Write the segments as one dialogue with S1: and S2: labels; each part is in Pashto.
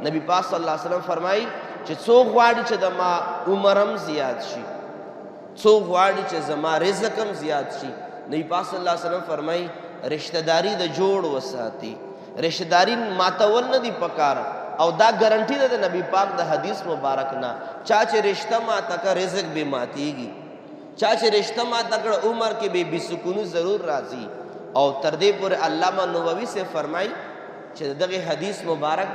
S1: نبی پاک صلی الله علیه وسلم فرمایي چې څوک غواړي چې د ما عمر هم زیات شي، څوک غواړي چې زما رزق هم زیات شي، نبی پاک صلی الله علیه وسلم فرمایي رشتہ داری د جوړ وساتي، رشتہ داری ماتول نه دی پکار، او دا ګارنټي ده د نبی پاک د حدیث مبارک نه، چا چې رشتہ ماته کا رزق به ماتیږي، چا چې رشتہ ماته کړه عمر کې به بسکونی ضرور راځي. او تر دې پورې علامه نووي سے فرمایي چې دغه حدیث مبارک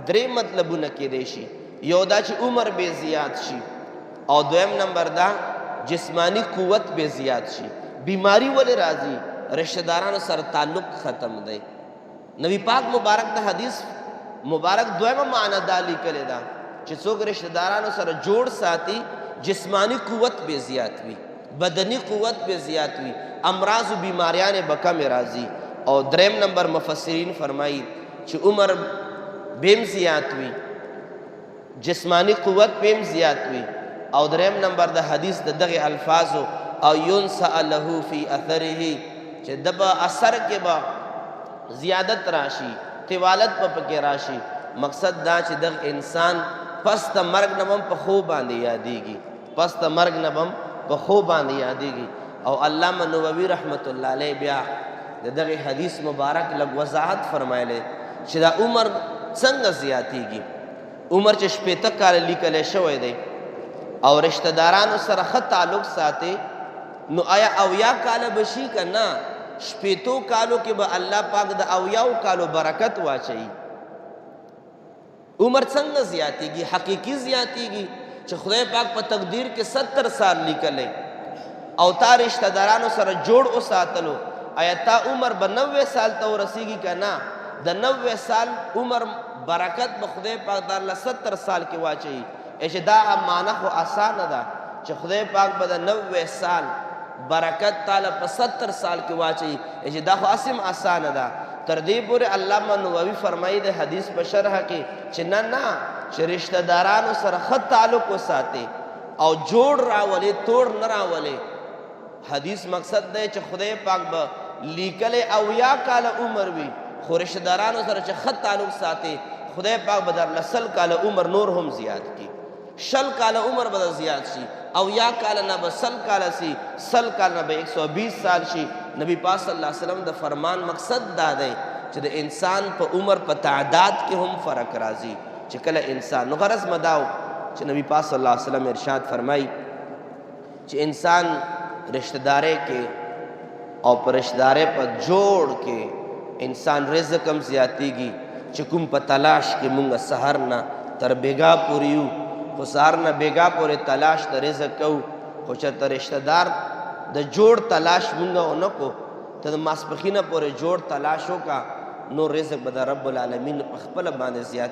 S1: درې مطلبونه کېدای شي، یو دا چې عمر به زیات شي، او دویم نمبر دا جسمانی قوت به زیات شي. بیماری ولې راځي؟ رشتہ دارانو سره تعلق ختم دی. نبی پاک مبارک د حدیث مبارک دویمه معنی دا لیکلې ده چې څوک رشتہ دارانو سره جوړ ساتي جسمانی قوت به زیات وي، بدنی قوت به زیات وي، امراض و بیماریان به کم راځي. او دریم نمبر مفسرین فرمایي چې عمر بیم زیات وي، جسمانی قوت بیم زیات وي. او دریم نمبر د حدیث د دغه الفاظو او ينسأ له فی اثره چې د په اثر کې به زیادت راشي، طوالت په پکې راشي. مقصد دا چې دغه انسان پس د مرګ نه هم په خوب باندې یادېږي، پس د مرګ نه هم په خوب باندې یادېږي. او علامه نووي رحمت الله علیه بیا د دغه حدیث مبارک لږ وضاحت فرمایلی چې دا عمر څنګه زیاتېږي. عمر چې 80 کاله لیکلی شوی دی او رشتہ دارانو سره ښه تعلق ساتي، نو آیا 80 کاله به شي که نه؟ 80 کالو کې به الله پاک د 80 کالو برکت واچوي. عمر څنګه زیاتېږي؟ حقیقي زیاتېږي چې خدای پاک په تقدیر کې 70 سال لیکلی او تا رشتہ دارانو سره جوړ وساتلو، آیا تا عمر به 90 سال ته ورسیږي که نه؟ د 90 سال عمر برکت به خدای پاک درله 70 سال کې واچوي. چې دا معنی خو اسانه ده چې خدای پاک به د 90 سال برکت تعالی په 70 سال کې واچوي، چې دا خو اسم اسانه ده. تر دې پورې علامه نووي فرمایي د حدیث په شرح کې چې نه چې رشتہ دارانو سره ښه تعلق وساتي او جوړ راولي، توړ نه راولي. حدیث مقصد دی چې خدای پاک به لیکلی 80 کاله عمر وي، خو رشتہ دارانو سره چې ښه تعلق ساتي خدای پاک به درله 100 کاله عمر نور هم زیات کړي، 100 کاله عمر به زیات شي، 80 کاله نه به 100 کاله شي، 100 کاله نه به 120 سال شي. نبی پاک صلی الله علیه وسلم د فرمان مقصد دا دی چې د انسان په عمر په تعداد کې هم فرق راځي چې کله انسان. نو غرض مداو چې نبی پاک صلی الله علیه وسلم ارشاد فرمایي چې انسان رشتہ داري کې او پر رشتہ داري په جوړ کې انسان رزق هم زیاتېږي. چې کوم په تلاش کې مونږ سحر نه تر بیګا پورې یو، خو سحر نه بیګا پورې تلاش د رزق کوو، خو چېرته رشتہ دار د جوړ تلاش مونږ ونه کو، ته د ماسپښینه پورې جوړ تلاش وکړه، نو رزق به د رب العالمین په خپله باندې زیات